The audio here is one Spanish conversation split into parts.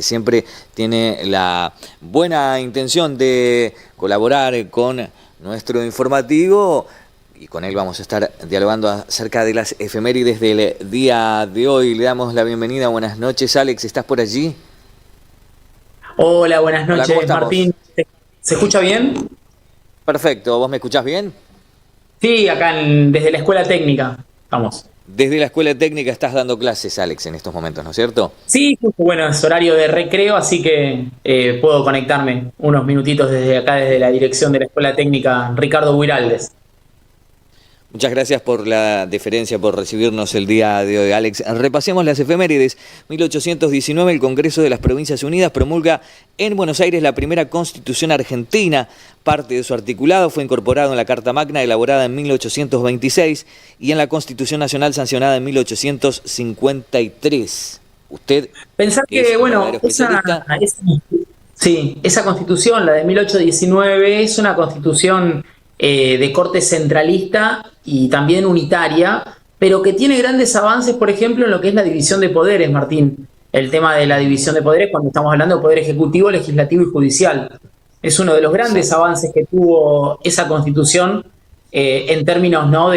siempre tiene la buena intención de colaborar con nuestro informativo y con él vamos a estar dialogando acerca de las efemérides del día de hoy. Le damos la bienvenida. Buenas noches, Alex, ¿estás por allí? Hola, buenas Hola, ¿cómo noches, estamos? Martín. ¿Se escucha bien? Perfecto, ¿vos me escuchás bien? Sí, acá desde la escuela técnica. Vamos. Desde la Escuela Técnica estás dando clases, Alex, en estos momentos, ¿no es cierto? Sí, justo, bueno, es horario de recreo, así que puedo conectarme unos minutitos desde acá, desde la dirección de la escuela técnica Ricardo Buiraldes. Muchas gracias por la deferencia, por recibirnos el día de hoy, Alex. Repasemos las efemérides. 1819, el Congreso de las Provincias Unidas promulga en Buenos Aires la primera Constitución argentina. Parte de su articulado fue incorporado en la Carta Magna elaborada en 1826 y en la Constitución Nacional sancionada en 1853. Usted Pensar es que, un bueno, verdadero especialista. sí, esa constitución, la de 1819, es una constitución de corte centralista y también unitaria, pero que tiene grandes avances, por ejemplo, en lo que es la división de poderes, Martín. El tema de la división de poderes, cuando estamos hablando de poder ejecutivo, legislativo y judicial. Es uno de los grandes Exacto. avances que tuvo esa constitución en términos, ¿no?,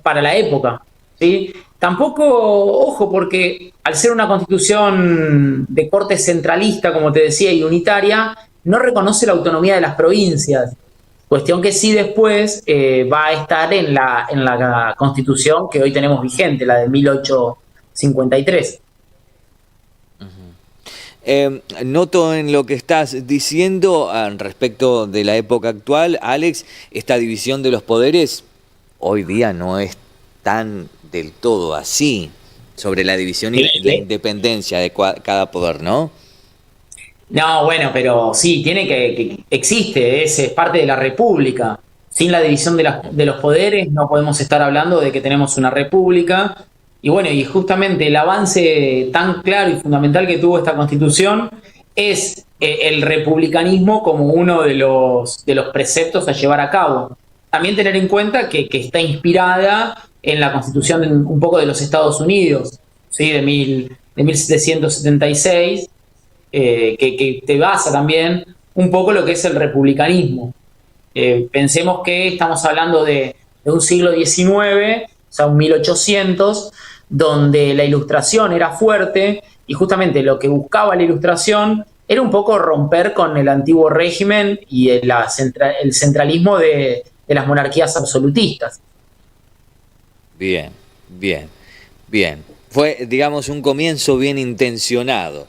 para la época. ¿Sí? Tampoco, ojo, porque al ser una constitución de corte centralista, como te decía, y unitaria, no reconoce la autonomía de las provincias. Cuestión que sí después va a estar en la constitución que hoy tenemos vigente, la de 1853. Noto en lo que estás diciendo respecto de la época actual, Alex, esta división de los poderes hoy día no es tan del todo así sobre la división y la independencia de cada poder, ¿no? No, bueno, pero sí, existe, es parte de la república. Sin la división de los poderes no podemos estar hablando de que tenemos una república. Y bueno, y justamente el avance tan claro y fundamental que tuvo esta constitución es el republicanismo como uno de los preceptos a llevar a cabo. También tener en cuenta que está inspirada en la constitución un poco de los Estados Unidos, ¿sí? De 1776 que te basa también un poco lo que es el republicanismo. Pensemos que estamos hablando de un siglo XIX, o sea, un 1800, donde la ilustración era fuerte y justamente lo que buscaba la ilustración era un poco romper con el antiguo régimen y el centralismo de las monarquías absolutistas. Bien, bien, bien. Fue, digamos, un comienzo bien intencionado.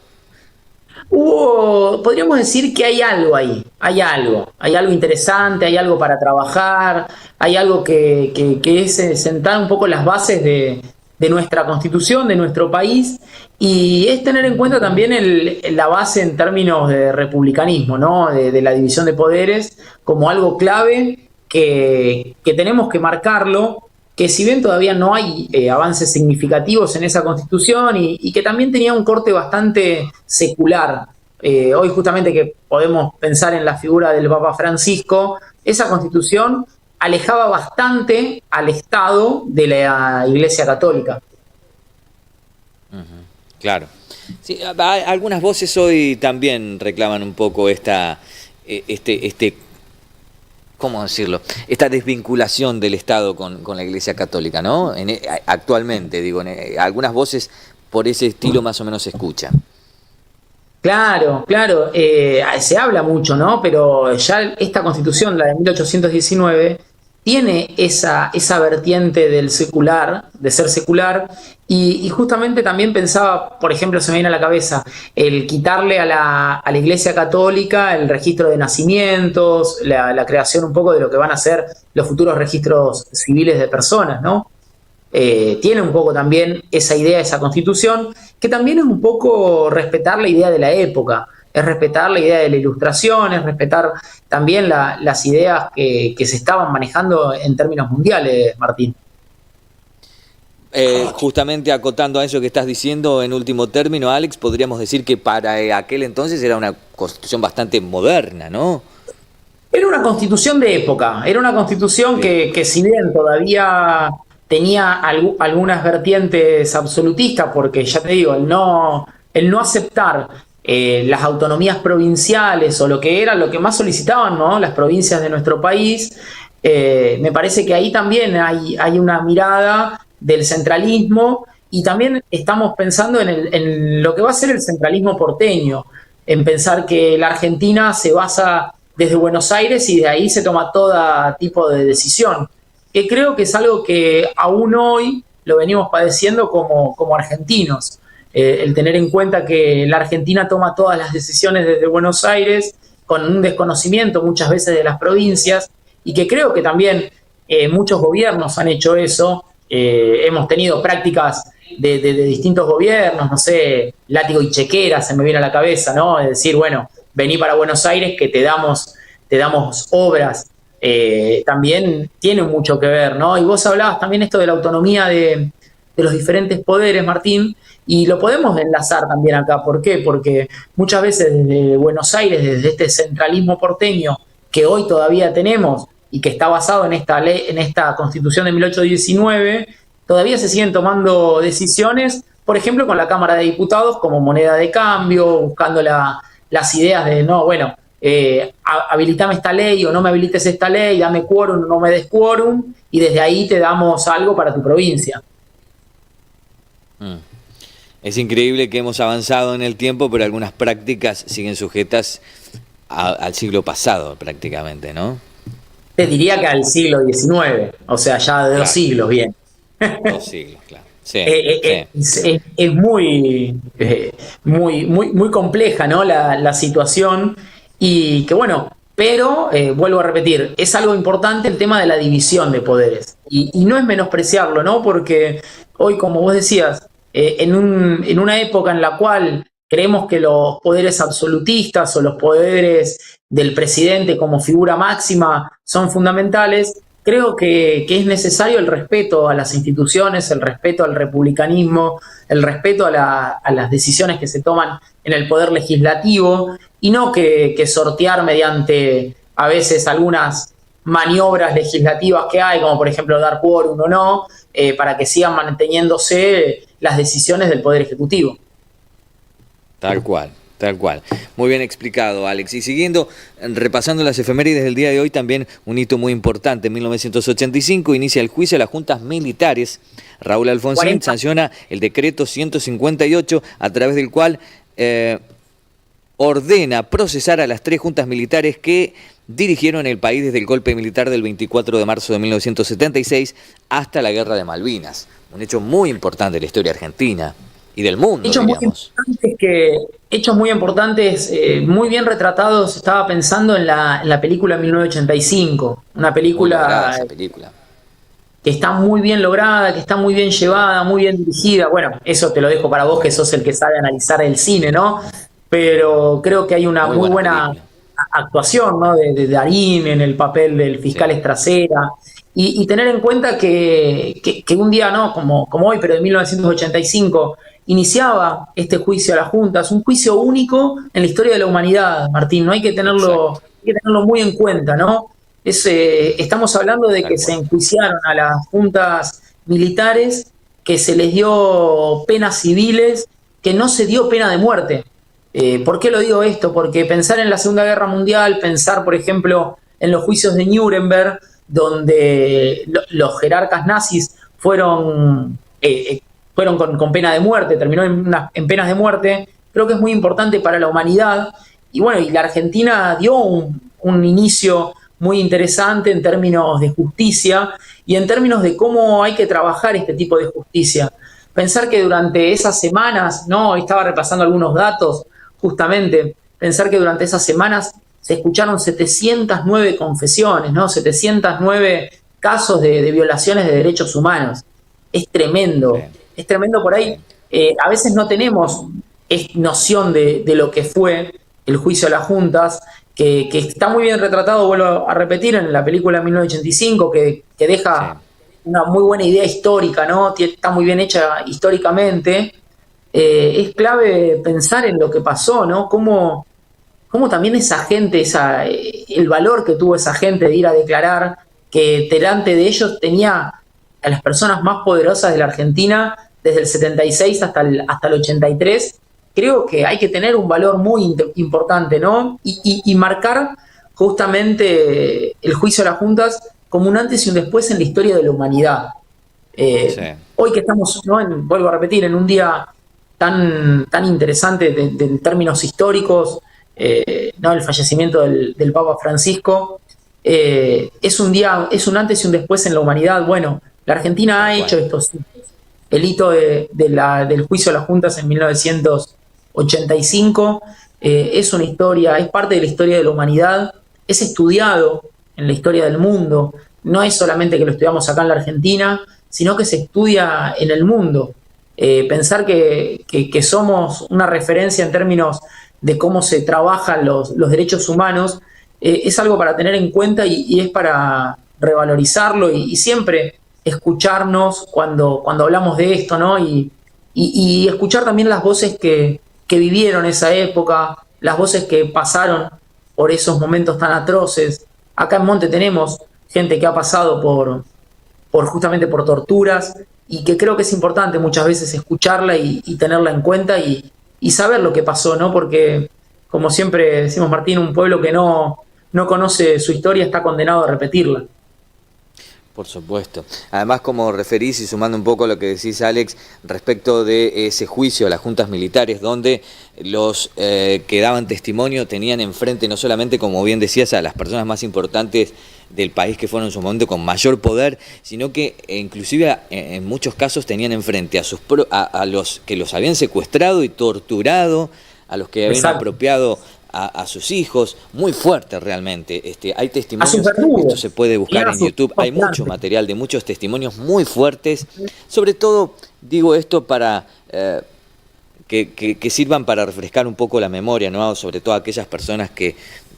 Podríamos decir que hay algo ahí, hay algo interesante, hay algo para trabajar, hay algo que es sentar un poco las bases de nuestra constitución, de nuestro país, y es tener en cuenta también la base en términos de republicanismo, ¿no? De la división de poderes como algo clave que tenemos que marcarlo, que si bien todavía no hay avances significativos en esa constitución y que también tenía un corte bastante secular. Hoy justamente que podemos pensar en la figura del Papa Francisco, esa constitución alejaba bastante al Estado de la Iglesia Católica. Claro. Sí, algunas voces hoy también reclaman un poco ¿cómo decirlo? Esta desvinculación del Estado con la Iglesia Católica, ¿no? Actualmente, digo, algunas voces por ese estilo más o menos se escuchan. Claro, claro, se habla mucho, ¿no? Pero ya esta constitución, la de 1819, tiene esa vertiente del secular, de ser secular, y justamente también pensaba, por ejemplo, se me viene a la cabeza, el quitarle a la Iglesia Católica el registro de nacimientos, la creación un poco de lo que van a ser los futuros registros civiles de personas, ¿no? Tiene un poco también esa idea, esa constitución, que también es un poco respetar la idea de la época, es respetar la idea de la ilustración, es respetar también las ideas que se estaban manejando en términos mundiales, Martín. Justamente acotando a eso que estás diciendo en último término, Alex, podríamos decir que para aquel entonces era una constitución bastante moderna, ¿no? Era una constitución de época, era una constitución Bien. que si bien todavía tenía algunas vertientes absolutistas, porque ya te digo, el no aceptar las autonomías provinciales o lo que más solicitaban, ¿no?, las provincias de nuestro país, me parece que ahí también hay una mirada del centralismo, y también estamos pensando en lo que va a ser el centralismo porteño, en pensar que la Argentina se basa desde Buenos Aires y de ahí se toma todo tipo de decisión, que creo que es algo que aún hoy lo venimos padeciendo como argentinos. El tener en cuenta que la Argentina toma todas las decisiones desde Buenos Aires con un desconocimiento muchas veces de las provincias, y que creo que también muchos gobiernos han hecho eso. Hemos tenido prácticas de distintos gobiernos, no sé, látigo y chequera se me viene a la cabeza, ¿no? Es decir, bueno, vení para Buenos Aires que te damos obras. También tiene mucho que ver, ¿no? Y vos hablabas también esto de la autonomía de los diferentes poderes, Martín, y lo podemos enlazar también acá. ¿Por qué? Porque muchas veces desde Buenos Aires, desde este centralismo porteño que hoy todavía tenemos y que está basado en esta ley, en esta Constitución de 1819, todavía se siguen tomando decisiones, por ejemplo, con la Cámara de Diputados como moneda de cambio, buscando las ideas de, no, bueno, habilitame esta ley o no me habilites esta ley, dame quórum o no me des quórum, y desde ahí te damos algo para tu provincia. Mm. Es increíble que hemos avanzado en el tiempo, pero algunas prácticas siguen sujetas al siglo pasado prácticamente, ¿no? Te diría que al siglo XIX, o sea, ya de dos Claro, siglos, bien. 2 siglos, claro. Sí, sí. Es muy, muy compleja, ¿no?, la situación, y que bueno, pero vuelvo a repetir, es algo importante el tema de la división de poderes, y no es menospreciarlo, ¿no?, porque hoy, como vos decías, en una época en la cual creemos que los poderes absolutistas o los poderes del presidente como figura máxima son fundamentales, creo que es necesario el respeto a las instituciones, el respeto al republicanismo, el respeto a las decisiones que se toman en el poder legislativo, y no que sortear mediante a veces algunas maniobras legislativas que hay, como por ejemplo dar quórum o no, para que sigan manteniéndose las decisiones del Poder Ejecutivo. Tal cual, tal cual. Muy bien explicado, Alex. Y siguiendo, repasando las efemérides del día de hoy, también un hito muy importante. En 1985 inicia el juicio a las juntas militares. Raúl Alfonsín 40. sanciona el decreto 158, a través del cual ordena procesar a las 3 juntas militares que dirigieron el país desde el golpe militar del 24 de marzo de 1976 hasta la Guerra de Malvinas. Un hecho muy importante de la historia argentina y del mundo, Hechos muy diríamos. importantes, hechos muy importantes, muy bien retratados. Estaba pensando en la película 1985, una Muy lograda película esa película. que está muy bien lograda, que está muy bien llevada, muy bien dirigida. Bueno, eso te lo dejo para vos, que sos el que sabe analizar el cine, ¿no? Pero creo que hay una Muy muy buena buena película. actuación, ¿no?, de Darín en el papel del fiscal Sí, Estracera. Y tener en cuenta que un día, ¿no?, como hoy, pero de 1985, iniciaba este juicio a las juntas, un juicio único en la historia de la humanidad, Martín. No exacto, hay que tenerlo muy en cuenta, ¿no? Estamos hablando de tal que se cual. enjuiciaron a las juntas militares, que se les dio penas civiles, que no se dio pena de muerte. ¿Por qué lo digo esto? Porque pensar en la Segunda Guerra Mundial, pensar, por ejemplo, en los juicios de Nuremberg, donde los jerarcas nazis fueron con pena de muerte, terminó en penas de muerte, creo que es muy importante para la humanidad. Y bueno, y la Argentina dio un inicio muy interesante en términos de justicia y en términos de cómo hay que trabajar este tipo de justicia. Pensar que durante esas semanas, ¿no?, estaba repasando algunos datos, justamente, pensar que durante esas semanas se escucharon 709 confesiones, ¿no?, 709 casos de violaciones de derechos humanos. Sí, Es tremendo por ahí. sí. A veces no tenemos noción de lo que fue el juicio a las juntas, que está muy bien retratado, vuelvo a repetir, en la película 1985, que Sí. deja una muy buena idea histórica, ¿no? Está muy bien hecha históricamente. Es clave pensar en lo que pasó, ¿no? Cómo también esa gente, el valor que tuvo esa gente de ir a declarar, que delante de ellos tenía a las personas más poderosas de la Argentina desde el 76 hasta el 83, creo que hay que tener un valor muy importante, ¿no? Y marcar justamente el juicio a las juntas como un antes y un después en la historia de la humanidad. Sí. Hoy que estamos, ¿no? Vuelvo a repetir, en un día tan interesante en términos históricos, ¿no? El fallecimiento del Papa Francisco, es un día, es un antes y un después en la humanidad. Bueno, la Argentina Tal ha cual. hecho estos hitos. El hito del juicio a las juntas en 1985 es una historia, es parte de la historia de la humanidad, es estudiado en la historia del mundo, no es solamente que lo estudiamos acá en la Argentina, sino que se estudia en el mundo. Pensar que somos una referencia en términos de cómo se trabajan los derechos humanos, es algo para tener en cuenta y es para revalorizarlo y siempre escucharnos cuando hablamos de esto, ¿no? Y escuchar también las voces que vivieron esa época, las voces que pasaron por esos momentos tan atroces. Acá en Monte tenemos gente que ha pasado justamente por torturas y que creo que es importante muchas veces escucharla y tenerla en cuenta y saber lo que pasó, ¿no? Porque, como siempre decimos, Martín, un pueblo que no conoce su historia está condenado a repetirla. Por supuesto. Además, como referís y sumando un poco a lo que decís, Alex, respecto de ese juicio a las juntas militares, donde los que daban testimonio tenían enfrente no solamente, como bien decías, a las personas más importantes del país que fueron en su momento con mayor poder, sino que inclusive en muchos casos tenían enfrente a los que los habían secuestrado y torturado, a los que habían Exacto. apropiado a sus hijos, muy fuerte realmente. Hay A sus testimonios, esto se verdugos. puede Tenían buscar a en sus YouTube, hijos hay mucho delante. material de muchos testimonios muy fuertes, sobre todo digo esto para que sirvan para refrescar un poco la memoria, ¿no? Sobre todo aquellas personas que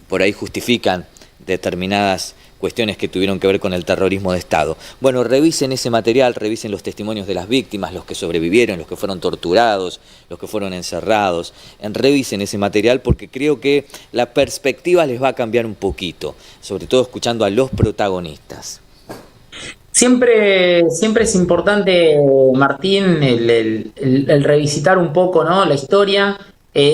por ahí justifican determinadas cuestiones que tuvieron que ver con el terrorismo de Estado. Bueno, revisen ese material, revisen los testimonios de las víctimas, los que sobrevivieron, los que fueron torturados, los que fueron encerrados. Revisen ese material porque creo que la perspectiva les va a cambiar un poquito, sobre todo escuchando a los protagonistas. Siempre es importante, Martín, el revisitar un poco, ¿no? La historia.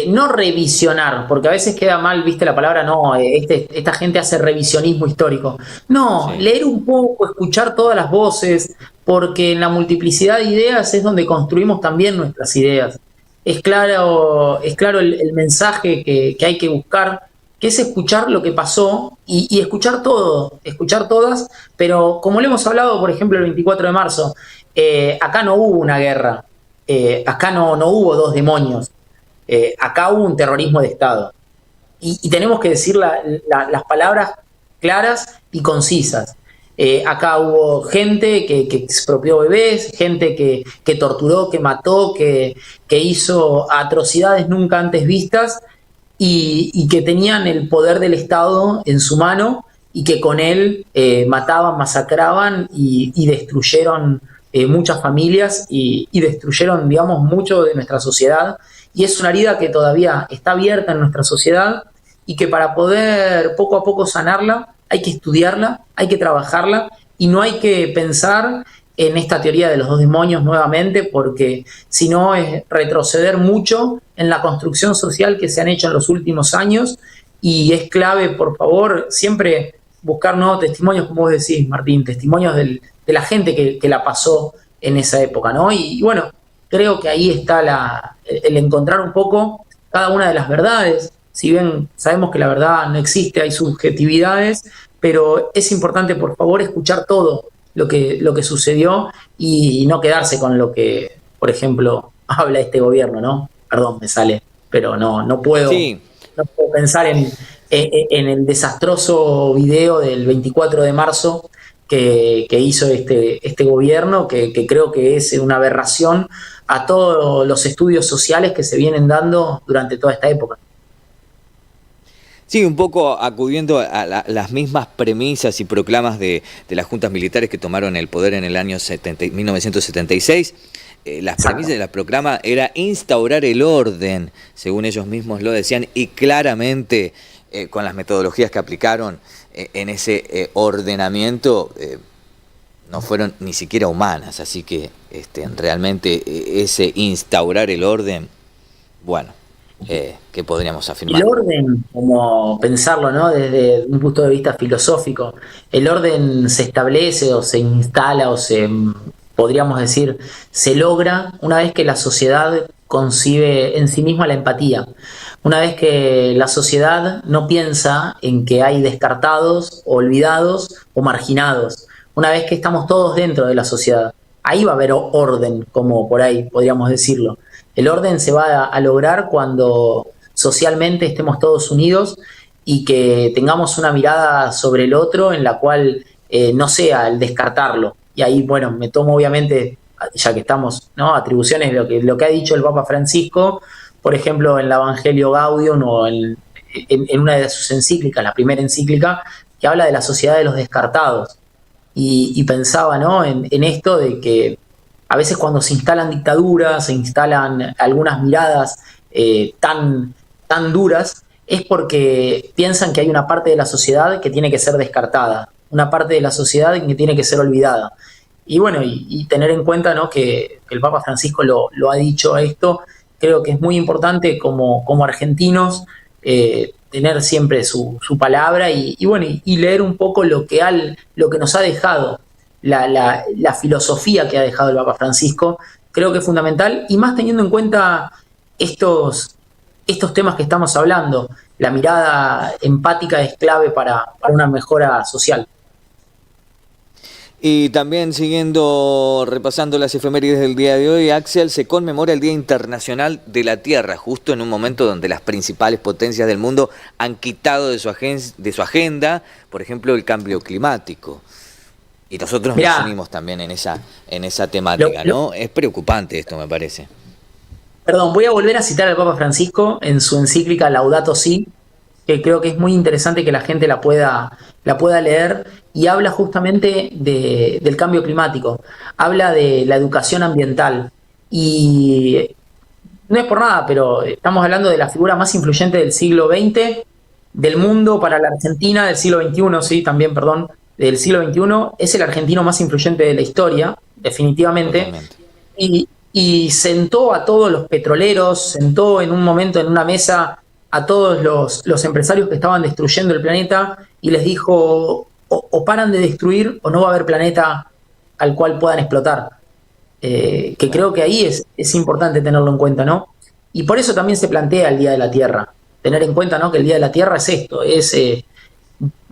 No revisionar, porque a veces queda mal, viste la palabra, no, esta gente hace revisionismo histórico. No, Sí. leer un poco, escuchar todas las voces, porque en la multiplicidad de ideas es donde construimos también nuestras ideas. Es claro el mensaje que hay que buscar, que es escuchar lo que pasó y escuchar todo, escuchar todas, pero como lo hemos hablado, por ejemplo, el 24 de marzo, acá no hubo una guerra, acá no hubo dos demonios, acá hubo un terrorismo de Estado. Y tenemos que decir las palabras claras y concisas. Acá hubo gente que expropió bebés, gente que torturó, que mató, que hizo atrocidades nunca antes vistas y que tenían el poder del Estado en su mano y que con él mataban, masacraban y destruyeron muchas familias y destruyeron, digamos, mucho de nuestra sociedad. Y es una herida que todavía está abierta en nuestra sociedad y que para poder poco a poco sanarla hay que estudiarla, hay que trabajarla y no hay que pensar en esta teoría de los dos demonios nuevamente, porque si no es retroceder mucho en la construcción social que se han hecho en los últimos años y es clave, por favor, siempre buscar nuevos testimonios, como vos decís, Martín, testimonios de la gente que la pasó en esa época, ¿no? Y bueno, creo que ahí está el encontrar un poco cada una de las verdades, si bien sabemos que la verdad no existe, hay subjetividades, pero es importante, por favor, escuchar todo lo que sucedió y no quedarse con lo que, por ejemplo, habla este gobierno, ¿no? Perdón, me sale, pero Sí, no puedo pensar en el desastroso video del 24 de marzo que hizo este gobierno, que creo que es una aberración a todos los estudios sociales que se vienen dando durante toda esta época. sí, un poco acudiendo a las mismas premisas y proclamas de las juntas militares que tomaron el poder en el año 1976. Las premisas Exacto. de la proclama era instaurar el orden, según ellos mismos lo decían, y claramente con las metodologías que aplicaron en ese ordenamiento no fueron ni siquiera humanas. Así que realmente ese instaurar el orden, bueno, ¿qué podríamos El afirmar? orden, como pensarlo, ¿no? Desde un punto de vista filosófico, el orden se establece o se instala o podríamos decir, se logra una vez que la sociedad concibe en sí misma la empatía. Una vez que la sociedad no piensa en que hay descartados, olvidados o marginados. Una vez que estamos todos dentro de la sociedad. Ahí va a haber orden, como por ahí podríamos decirlo. El orden se va a lograr cuando socialmente estemos todos unidos y que tengamos una mirada sobre el otro en la cual no sea el descartarlo. Y ahí, bueno, me tomo obviamente, ya que estamos, ¿no? Atribuciones de lo que ha dicho el Papa Francisco, por ejemplo, en el Evangelio Gaudium o en una de sus encíclicas, la primera encíclica, que habla de la sociedad de los descartados. Y pensaba, ¿no? En esto de que a veces cuando se instalan dictaduras, se instalan algunas miradas tan duras, es porque piensan que hay una parte de la sociedad que tiene que ser descartada, una parte de la sociedad que tiene que ser olvidada. Y bueno, y tener en cuenta, ¿no? Que el Papa Francisco lo ha dicho esto, creo que es muy importante como argentinos tener siempre su palabra y bueno, y leer un poco lo que nos ha dejado la filosofía que ha dejado el Papa Francisco, creo que es fundamental, y más teniendo en cuenta estos, estos temas que estamos hablando. La mirada empática es clave para una mejora social. Y también siguiendo, repasando las efemérides del día de hoy, Axel, se conmemora el Día Internacional de la Tierra, justo en un momento donde las principales potencias del mundo han quitado de su agenda, por ejemplo, el cambio climático. Y nosotros nos Mirá, unimos también en esa temática, lo, ¿no? Es preocupante esto, me parece. perdón, voy a volver a citar al Papa Francisco en su encíclica Laudato Si, que creo que es muy interesante que la gente la pueda leer, y habla justamente del cambio climático, habla de la educación ambiental. Y no es por nada, pero estamos hablando de la figura más influyente del siglo XX, del mundo para la Argentina, del siglo XXI, sí, también, perdón, del siglo XXI, es el argentino más influyente de la historia, definitivamente, Totalmente. y sentó a todos los petroleros, sentó en un momento en una mesa a todos los empresarios que estaban destruyendo el planeta y les dijo, o paran de destruir o no va a haber planeta al cual puedan explotar. Que Claro. creo que ahí es importante tenerlo en cuenta, ¿no? Y por eso también se plantea el Día de la Tierra. Tener en cuenta, ¿no? Que el Día de la Tierra es esto, es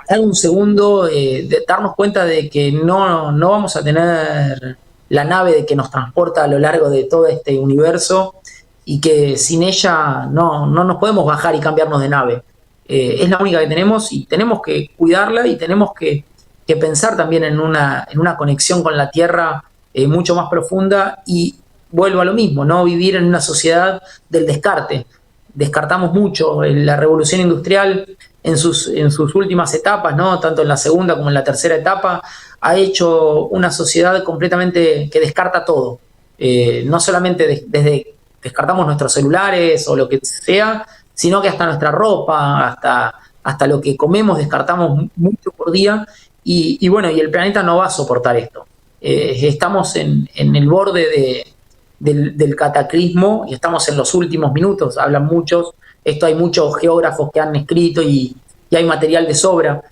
dar un segundo, de darnos cuenta de que no vamos a tener la nave que nos transporta a lo largo de todo este universo y que sin ella no nos podemos bajar y cambiarnos de nave. Es la única que tenemos y tenemos que cuidarla y tenemos que pensar también en una conexión con la Tierra mucho más profunda y vuelvo a lo mismo, no vivir en una sociedad del descarte. Descartamos mucho. La revolución industrial en sus últimas etapas, ¿no? Tanto en la segunda como en la tercera etapa, ha hecho una sociedad completamente que descarta todo. No solamente desde descartamos nuestros celulares o lo que sea, sino que hasta nuestra ropa, hasta lo que comemos descartamos mucho por día y bueno, y el planeta no va a soportar esto. Estamos en el borde del cataclismo y estamos en los últimos minutos, hablan muchos, esto hay muchos geógrafos que han escrito y hay material de sobra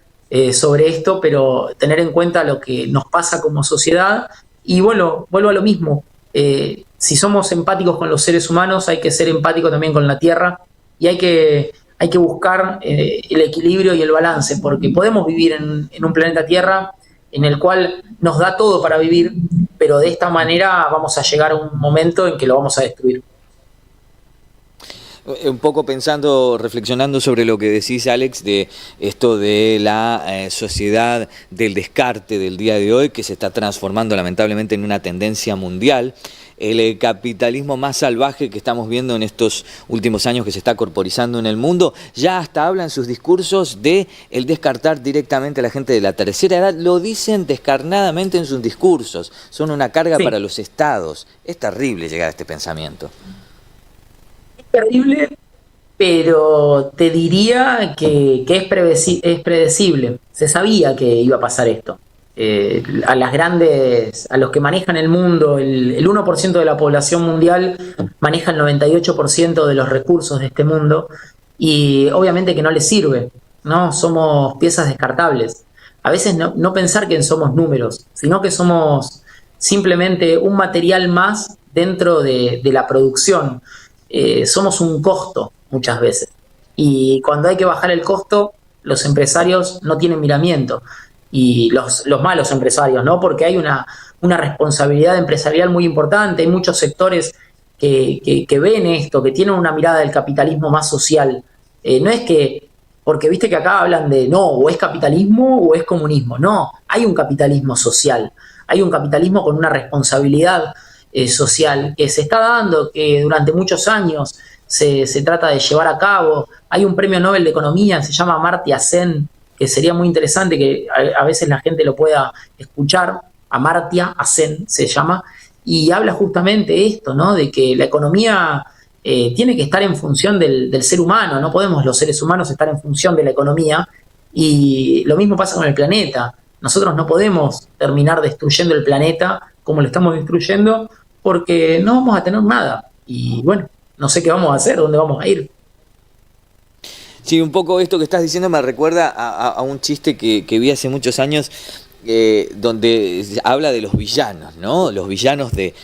sobre esto, pero tener en cuenta lo que nos pasa como sociedad y bueno, vuelvo a lo mismo, si somos empáticos con los seres humanos hay que ser empático también con la Tierra y hay que buscar el equilibrio y el balance, porque podemos vivir en un planeta Tierra en el cual nos da todo para vivir, pero de esta manera vamos a llegar a un momento en que lo vamos a destruir. Un poco pensando, reflexionando sobre lo que decís, Alex, de esto de la sociedad del descarte del día de hoy, que se está transformando lamentablemente en una tendencia mundial. El capitalismo más salvaje que estamos viendo en estos últimos años que se está corporizando en el mundo, ya hasta habla en sus discursos de el descartar directamente a la gente de la tercera edad, lo dicen descarnadamente en sus discursos, son una carga Sí, para los estados. Es terrible llegar a este pensamiento. es terrible, pero te diría que es predecible. Se sabía que iba a pasar esto. a los que manejan el mundo, el 1% de la población mundial maneja el 98% de los recursos de este mundo y obviamente que no les sirve, ¿no? Somos piezas descartables. A veces no pensar que somos números, sino que somos simplemente un material más dentro de la producción. Somos un costo muchas veces. Y cuando hay que bajar el costo, los empresarios no tienen miramiento. Y los malos empresarios, ¿no? Porque hay una responsabilidad empresarial muy importante. Hay muchos sectores que ven esto, que tienen una mirada del capitalismo más social. No es que, porque viste que acá hablan de, no, o es capitalismo o es comunismo. No, hay un capitalismo social. Hay un capitalismo con una responsabilidad social que se está dando, que durante muchos años se trata de llevar a cabo. Hay un premio Nobel de Economía, se llama Amartya Sen, que sería muy interesante que a veces la gente lo pueda escuchar. Amartya Sen se llama, y habla justamente esto, ¿no? De que la economía tiene que estar en función del ser humano, no podemos los seres humanos estar en función de la economía, y lo mismo pasa con el planeta. Nosotros no podemos terminar destruyendo el planeta como lo estamos destruyendo, porque no vamos a tener nada. Y bueno, no sé qué vamos a hacer, dónde vamos a ir. Sí, un poco esto que estás diciendo me recuerda a un chiste que vi hace muchos años, donde habla de los villanos, ¿no? Los villanos de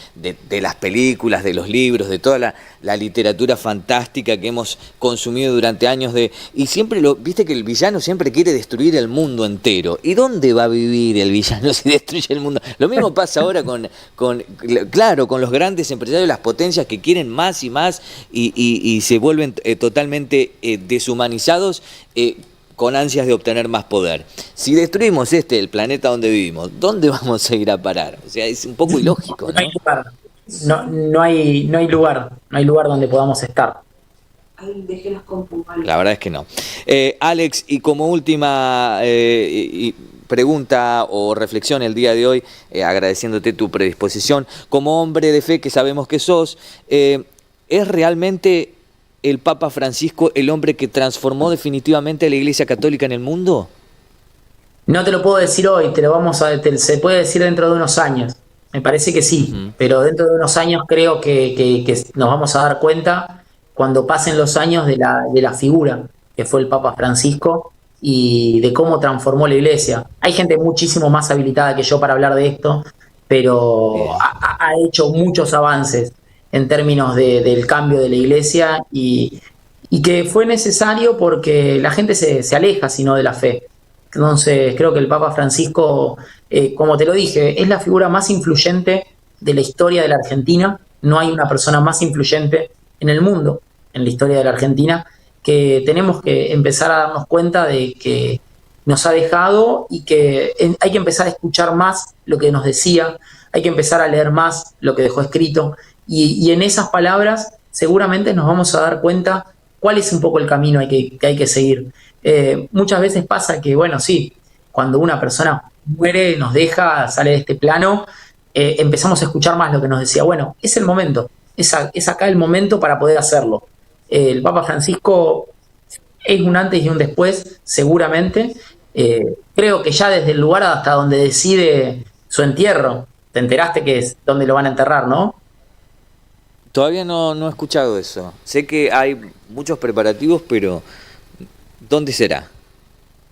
las películas, de los libros, de toda la literatura fantástica que hemos consumido durante años. Y siempre viste que el villano siempre quiere destruir el mundo entero. ¿Y dónde va a vivir el villano si destruye el mundo? Lo mismo pasa ahora claro, con los grandes empresarios, las potencias que quieren más y más y se vuelven totalmente deshumanizados, con ansias de obtener más poder. Si destruimos el planeta donde vivimos, ¿dónde vamos a ir a parar? O sea, es un poco ilógico, ¿no? No hay lugar, no hay lugar donde podamos estar. La verdad es que no. Alex, y como última pregunta o reflexión el día de hoy, agradeciéndote tu predisposición, como hombre de fe que sabemos que sos, ¿es realmente el Papa Francisco el hombre que transformó definitivamente a la Iglesia Católica en el mundo? No te lo puedo decir hoy, se puede decir dentro de unos años. Me parece que sí, pero dentro de unos años creo que nos vamos a dar cuenta cuando pasen los años de la figura que fue el Papa Francisco y de cómo transformó la Iglesia. Hay gente muchísimo más habilitada que yo para hablar de esto, pero ha hecho muchos avances en términos del cambio de la Iglesia y que fue necesario porque la gente se aleja sino de la fe. Entonces creo que el Papa Francisco, como te lo dije, es la figura más influyente de la historia de la Argentina. No hay una persona más influyente en el mundo, en la historia de la Argentina, que tenemos que empezar a darnos cuenta de que nos ha dejado y que hay que empezar a escuchar más lo que nos decía, hay que empezar a leer más lo que dejó escrito y en esas palabras seguramente nos vamos a dar cuenta cuál es un poco el camino que hay que seguir. Muchas veces pasa que, bueno, sí, cuando una persona muere, nos deja, sale de este plano, empezamos a escuchar más lo que nos decía. Bueno, es el momento, es acá el momento para poder hacerlo. El Papa Francisco es un antes y un después, seguramente. Creo que ya desde el lugar hasta donde decide su entierro, te enteraste que es donde lo van a enterrar, ¿no? Todavía no he escuchado eso. Sé que hay muchos preparativos, pero ¿dónde será?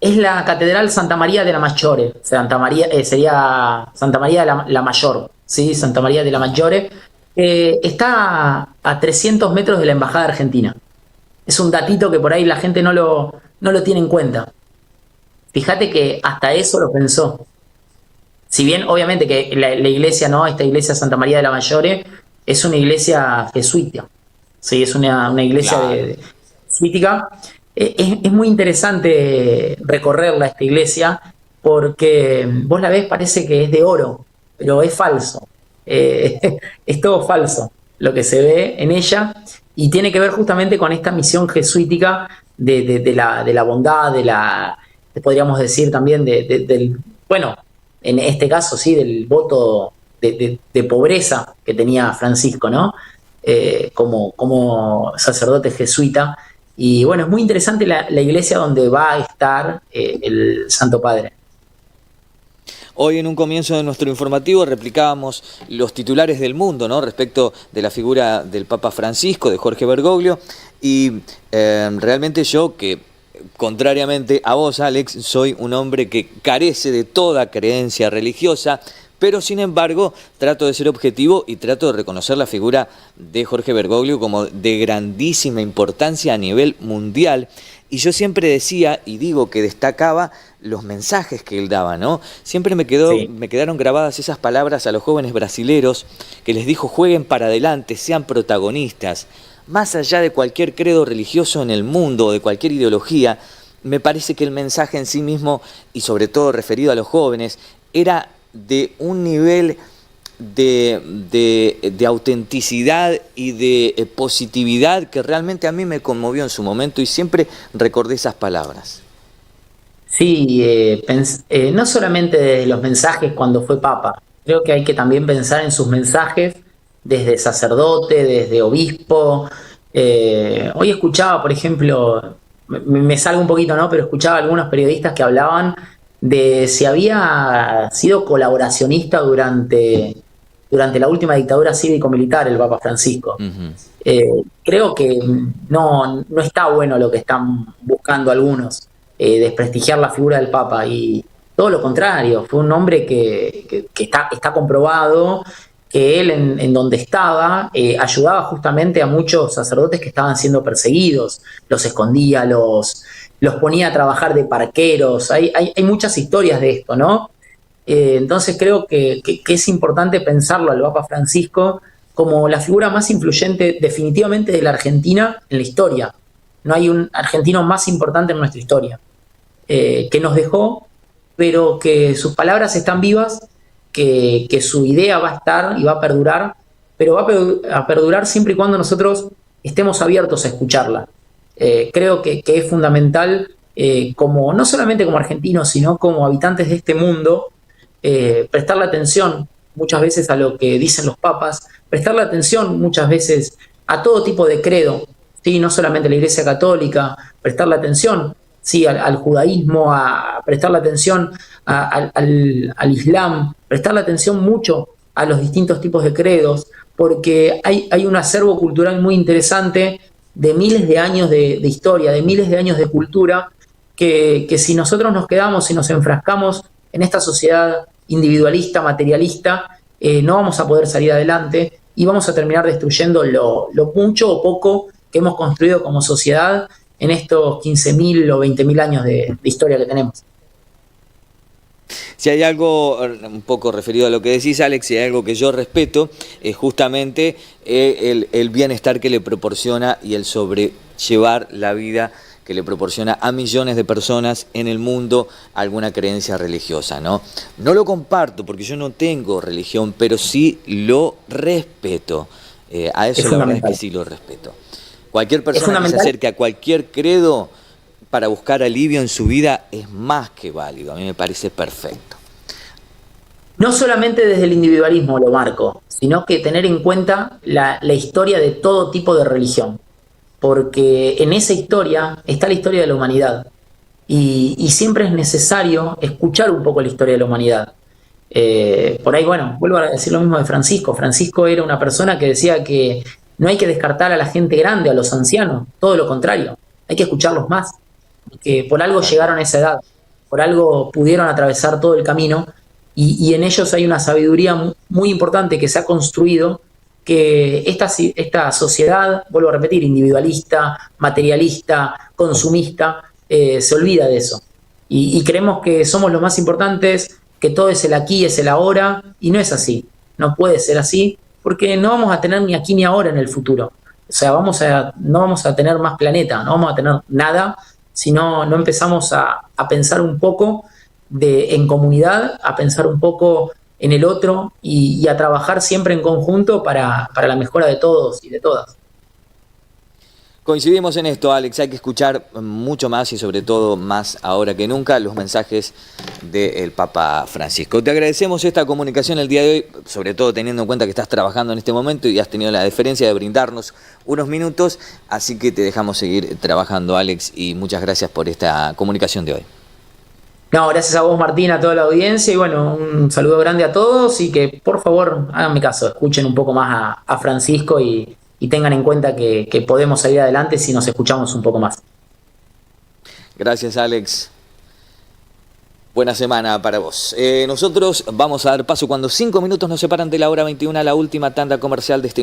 Es la Catedral Santa María de la Maggiore. Santa María, sería Santa María de la Mayor, ¿sí? Santa María de la Maggiore. Está a 300 metros de la Embajada Argentina. Es un datito que por ahí la gente no lo tiene en cuenta. Fíjate que hasta eso lo pensó. Si bien, obviamente, que la iglesia, ¿no? Esta iglesia Santa María de la Maggiore es una iglesia jesuita. Sí, es una iglesia Claro. jesuítica. Es muy interesante recorrerla, esta iglesia, porque vos la ves, parece que es de oro, pero es falso. Es todo falso lo que se ve en ella y tiene que ver justamente con esta misión jesuítica de la bondad, podríamos decir también del, bueno, en este caso sí, del voto de pobreza que tenía Francisco, ¿no? Como sacerdote jesuita. Y bueno, es muy interesante la iglesia donde va a estar el Santo Padre. Hoy en un comienzo de nuestro informativo replicábamos los titulares del mundo, ¿no?, respecto de la figura del Papa Francisco, de Jorge Bergoglio, y realmente yo, que contrariamente a vos, Alex, soy un hombre que carece de toda creencia religiosa, pero sin embargo trato de ser objetivo y trato de reconocer la figura de Jorge Bergoglio como de grandísima importancia a nivel mundial. Y yo siempre decía y digo que destacaba los mensajes que él daba, ¿no? Siempre me quedaron grabadas esas palabras a los jóvenes brasileros que les dijo: jueguen para adelante, sean protagonistas. Más allá de cualquier credo religioso en el mundo, de cualquier ideología, me parece que el mensaje en sí mismo, y sobre todo referido a los jóvenes, era de un nivel de autenticidad y de positividad que realmente a mí me conmovió en su momento y siempre recordé esas palabras. Sí, no solamente de los mensajes cuando fue papa, creo que hay que también pensar en sus mensajes desde sacerdote, desde obispo. Hoy escuchaba, por ejemplo, me salgo un poquito, ¿no? Pero escuchaba a algunos periodistas que hablaban de si había sido colaboracionista durante la última dictadura cívico-militar el Papa Francisco. Ujú. Creo que no está bueno lo que están buscando algunos, desprestigiar la figura del Papa, y todo lo contrario, fue un hombre que está comprobado que él en donde estaba ayudaba justamente a muchos sacerdotes que estaban siendo perseguidos, los escondía, los ponía a trabajar de parqueros, hay muchas historias de esto, ¿no? Entonces creo que es importante pensarlo al Papa Francisco como la figura más influyente definitivamente de la Argentina en la historia. No hay un argentino más importante en nuestra historia, que nos dejó, pero que sus palabras están vivas, que su idea va a estar y va a perdurar, pero va a perdurar siempre y cuando nosotros estemos abiertos a escucharla. Creo que es fundamental, como, no solamente como argentinos, sino como habitantes de este mundo, prestarle atención muchas veces a lo que dicen los papas, prestarle atención muchas veces a todo tipo de credo, ¿sí? No solamente a la Iglesia Católica, prestarle atención, ¿sí?, al judaísmo, a prestarle atención al Islam, prestarle atención mucho a los distintos tipos de credos, porque hay un acervo cultural muy interesante de miles de años de historia, de miles de años de cultura, que si nosotros nos quedamos y nos enfrascamos en esta sociedad individualista, materialista, no vamos a poder salir adelante y vamos a terminar destruyendo lo mucho o poco que hemos construido como sociedad en estos 15.000 o 20.000 años de historia que tenemos. Si hay algo, un poco referido a lo que decís, Alex, si hay algo que yo respeto, es justamente el bienestar que le proporciona y el sobrellevar la vida que le proporciona a millones de personas en el mundo alguna creencia religiosa, ¿no? No lo comparto porque yo no tengo religión, pero sí lo respeto. A eso la verdad es que sí lo respeto. Cualquier persona que se acerque a cualquier credo para buscar alivio en su vida es más que válido. A mí me parece perfecto. No solamente desde el individualismo lo marco, sino que tener en cuenta la historia de todo tipo de religión, porque en esa historia está la historia de la humanidad, y siempre es necesario escuchar un poco la historia de la humanidad. Por ahí, bueno, vuelvo a decir lo mismo de Francisco. Francisco era una persona que decía que no hay que descartar a la gente grande, a los ancianos, todo lo contrario, hay que escucharlos más, que por algo llegaron a esa edad, por algo pudieron atravesar todo el camino, y en ellos hay una sabiduría muy importante que se ha construido, que esta sociedad, vuelvo a repetir, individualista, materialista, consumista, se olvida de eso. Y creemos que somos los más importantes, que todo es el aquí, es el ahora, y no es así. No puede ser así, porque no vamos a tener ni aquí ni ahora en el futuro. O sea, no vamos a tener más planeta, no vamos a tener nada si no empezamos a pensar un poco en comunidad, a pensar un poco en el otro, y a trabajar siempre en conjunto para la mejora de todos y de todas. Coincidimos en esto, Alex, hay que escuchar mucho más y sobre todo más ahora que nunca los mensajes del Papa Francisco. Te agradecemos esta comunicación el día de hoy, sobre todo teniendo en cuenta que estás trabajando en este momento y has tenido la deferencia de brindarnos unos minutos, así que te dejamos seguir trabajando, Alex, y muchas gracias por esta comunicación de hoy. No, gracias a vos, Martín, a toda la audiencia y bueno, un saludo grande a todos y que por favor háganme caso, escuchen un poco más a Francisco y tengan en cuenta que podemos salir adelante si nos escuchamos un poco más. Gracias, Alex. Buena semana para vos. Nosotros vamos a dar paso cuando 5 minutos nos separan de la hora 21 a la última tanda comercial de este